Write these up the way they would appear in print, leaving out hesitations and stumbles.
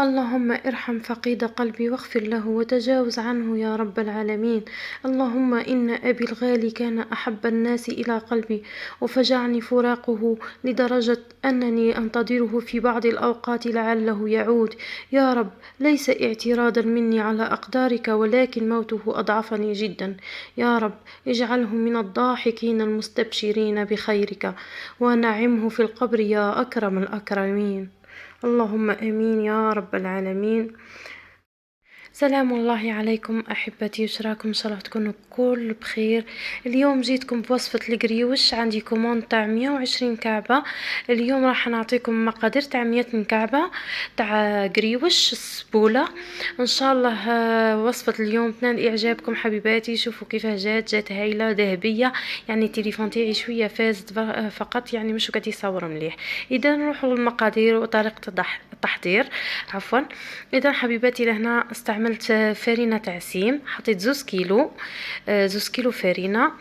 اللهم ارحم فقيد قلبي واغفر له وتجاوز عنه يا رب العالمين. اللهم إن أبي الغالي كان أحب الناس إلى قلبي، وفجعني فراقه لدرجة أنني أنتظره في بعض الأوقات لعله يعود. يا رب، ليس اعتراضا مني على أقدارك، ولكن موته أضعفني جدا. يا رب، اجعله من الضاحكين المستبشرين بخيرك، ونعمه في القبر يا أكرم الأكرمين. اللهم آمين يا رب العالمين. سلام الله عليكم أحبتي، وشراكم إن شاء الله تكونوا كل بخير. اليوم جيتكم بوصفة القريوش، عندي كوموند تاع 120 كعبة. اليوم راح نعطيكم مقادير تاع 100 كعبة تاع قريوش السبولة إن شاء الله. وصفة اليوم تنال إعجابكم حبيباتي. شوفوا كيفاه جات هايلة ذهبية، يعني التليفون تاعي شوية فازت فقط، يعني مش قاعد يصور مليح. إذا نروحوا للمقادير وطريقة التحضير. عفوا. إذا حبيباتي لهنا استعملت فرينة تاع سيم، حطيت 2 كيلو فرينة.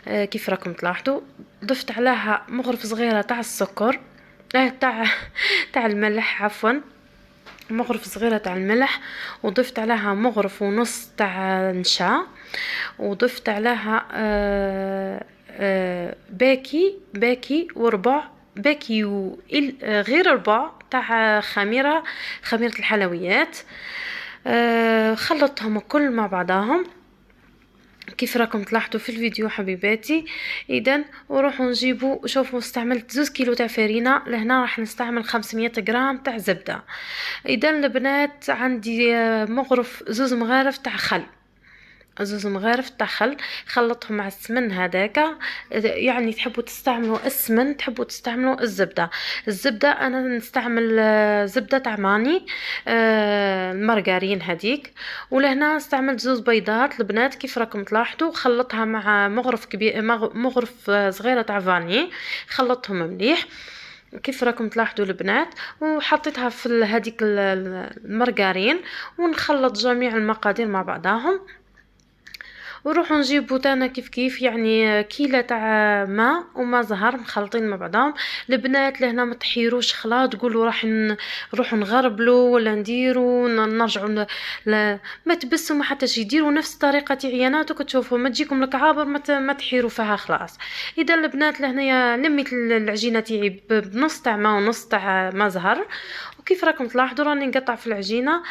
كيف راكم تلاحظوا ضفت عليها مغرف صغيرة تاع السكر، تاع الملح، عفوا مغرف صغيرة تاع الملح. وضفت عليها مغرف ونص تاع نشا، وضفت عليها باكي وربع باكي غير ربع تاع خميرة الحلويات. خلطتهم كل مع بعضهم كيف راكم تلاحظوا في الفيديو حبيباتي. اذا وروحوا نجيبوا، شوفوا استعملت 2 كيلو تاع فرينه، لهنا راح نستعمل 500 غرام تاع زبده. اذا البنات عندي مغرف 2 مغارف تاع خل، 2 مغارف تاع خل، خلطهم مع السمن هذاك. يعني تحبوا تستعملوا السمن، تحبوا تستعملوا الزبدة انا نستعمل زبدة تاع ماني، المارغرين هذيك. ولهنا استعملت 2 بيضات البنات كيف راكم تلاحظوا، خلطها مع مغرف كبير، مغرف صغيرة تاع فاني، خلطهم مليح كيف راكم تلاحظوا البنات. وحطيتها في هذيك المارغرين، ونخلط جميع المقادير مع بعضهم. وروحوا نجيبو تانا كيف يعني كيلة تاع ماء وما زهر مخلطين مع بعضهم. البنات لهنا ما تحيروش خلاط تقولوا راح نروحوا نغربلو ولا نديروا نرجعوا ما تبسوا ما حتى شي، ديروا نفس الطريقه تاعي انا تشوفوا ما تجيكم الكعابر ما تحيروا فيها خلاص. اذا البنات لهنايا لميت العجينه تاعي بنص تاع ماء ونص تاع ما زهر. وكيف راكم تلاحظوا راني نقطع في العجينه.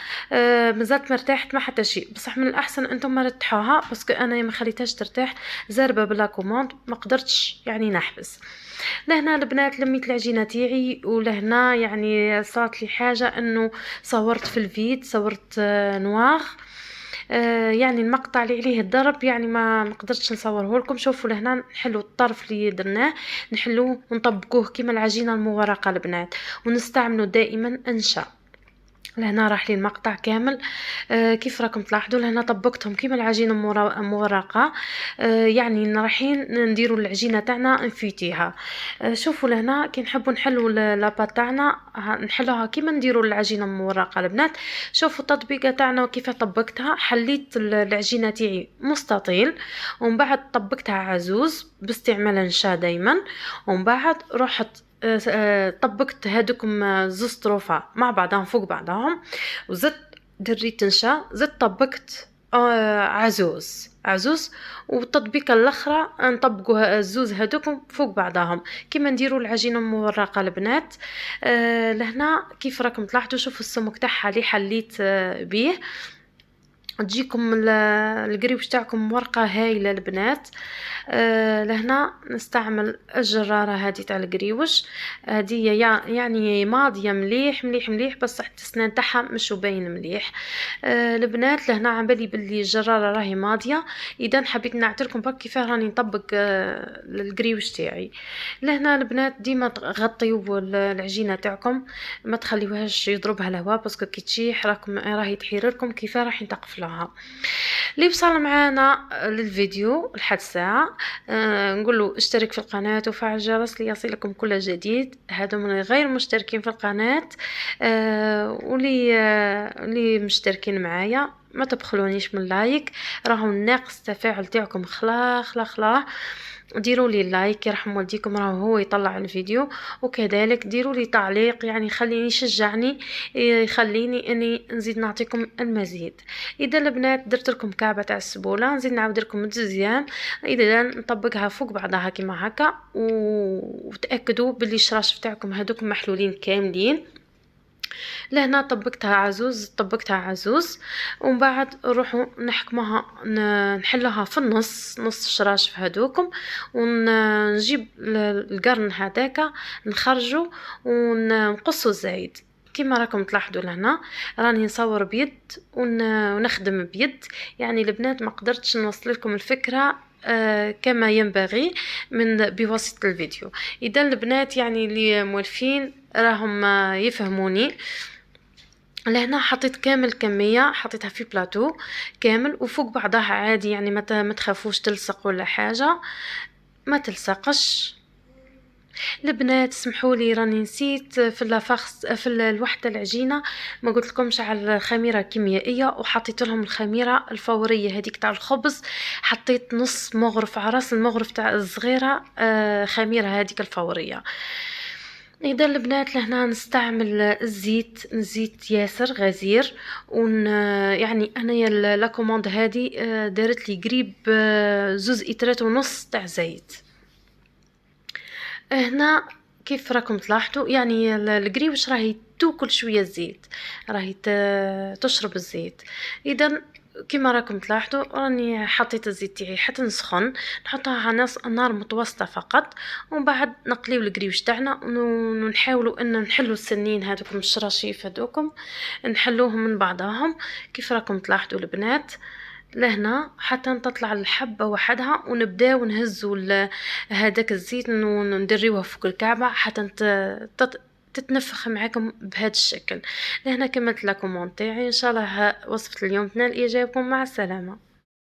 مازالت مرتاحت ما حتى شيء، بصح من الاحسن انتم ما رتحوها، باسكو انا ما خليتهاش ترتاح زربه بلا كوموند، ما قدرتش يعني نحبس. لهنا البنات لميت العجينه تاعي، ولهنا يعني صارت لي حاجه انه صورت في الفيد، صورت نواغ. يعني المقطع اللي عليه الضرب يعني ما قدرتش نصوره لكم. شوفوا لهنا نحلو الطرف اللي درناه، نحلوه ونطبقوه كيما العجينه المورقه البنات، ونستعملوا دائما انشا. لهنا راح لي المقطع كامل. كيف راكم تلاحظوا لهنا طبقتهم كيما العجينه مورقه. يعني رايحين نديروا العجينه تاعنا نفيتيها. شوفوا لهنا كي نحبوا نحلوا لاباط تاعنا نحلوها كيما نديروا العجينه مورقه البنات. شوفوا التطبيقه تاعنا كيف طبقتها، حليت العجينه تاعي مستطيل، ومن بعد طبقتها عزوز باستعمال نشا دائما. ومن بعد رحت طبقت هادوكم 2 طروفة مع بعضهم فوق بعضهم، وزدت دريت نشا، زدت طبقت عزوز. والتطبيقه الاخرى نطبقوا الزوز هادوكم فوق بعضهم كيما نديروا العجينه المورقه البنات. لهنا كيف راكم تلاحظوا شوفوا السمك تاعها اللي حليت بيه. تجيكم القريوش تاعكم ورقه هايله البنات. لهنا نستعمل الجراره هذه تاع القريوش، هذه يعني ماضيه مليح بس حتى السنان تاعها مش باين مليح. البنات لهنا عم بالي باللي الجراره راهي ماضيه. اذا حبيت نعتركم برك كيف راني نطبق القريوش تاعي. لهنا البنات ديما تغطيو العجينه تاعكم، ما تخليوهاش يضربها الهواء، باسكو كي تشيح راهي تحير لكم كيف راح تقفلوها. اللي وصل معنا للفيديو لحد ساعة، نقول له اشترك في القناة وفعل الجرس ليصلكم كل جديد. هذا من غير مشتركين في القناة، واللي مشتركين معايا ما تبخلونيش من لايك، راهو ناقص التفاعل تاعكم خلا. ديروا لي لايك يرحم والديكم، راه هو يطلع الفيديو، وكذلك ديروا لي تعليق يعني يخليني يشجعني، يخليني اني نزيد نعطيكم المزيد. اذا البنات درت لكم كعبه تاع السبوله، نزيد نعاود لكم الدوزيام. اذا نطبقها فوق بعضها كيما هكا، وتاكدوا باللي الشراشف تاعكم هذوك محلولين كاملين. لهنا طبقتها عزوز، ومن بعد نروحوا نحكمها، نحلها في نص الشراشف هذوكم، ونجيب القرن هذاك نخرجه ونقصه الزايد. كما راكم تلاحظوا لهنا راني نصور بيد ونخدم بيد، يعني البنات ما قدرتش نوصل لكم الفكره كما ينبغي بواسطه الفيديو. اذا البنات يعني اللي مولفين راهم يفهموني. لهنا حطيت كامل كمية، حطيتها في بلاطو كامل وفوق بعضها عادي، يعني ما تخافوش تلصق ولا حاجة، ما تلصقش. البنات سمحوا لي راني نسيت في اللافاخس في الوحده العجينه، ما قلت لكمش على الخميره الكيميائيه، وحطيت لهم الخميره الفوريه هذيك تاع الخبز، حطيت نص مغرف على راس المغرف تاع الصغيره خميره هذيك الفوريه. اذا البنات لهنا نستعمل الزيت ياسر غزير، يعني انايا لا كوموند هذه دارت لي قريب 2.5 لتر تاع زيت. هنا كيف راكم تلاحظوا يعني القريوش راهي توكل شويه الزيت، راهي تشرب الزيت. اذا كما راكم تلاحظوا راني حطيت الزيت تاعي حتى نسخن، نحطها على نار متوسطه فقط، ومن بعد نقليو القريوش تاعنا ونحاولوا ان نحلوا السنين هذوكم الشراشيف هذوكم، نحلوهم من بعضهم كيف راكم تلاحظوا البنات لهنا حتى تطلع الحبة وحدها، ونبداو نهزوا هذاك الزيت وندريوها فوق الكعبة حتى تتنفخ معكم بهذا الشكل. لهنا كملت لكم تاعي، ان شاء الله وصفة اليوم تنال اعجابكم. مع السلامة.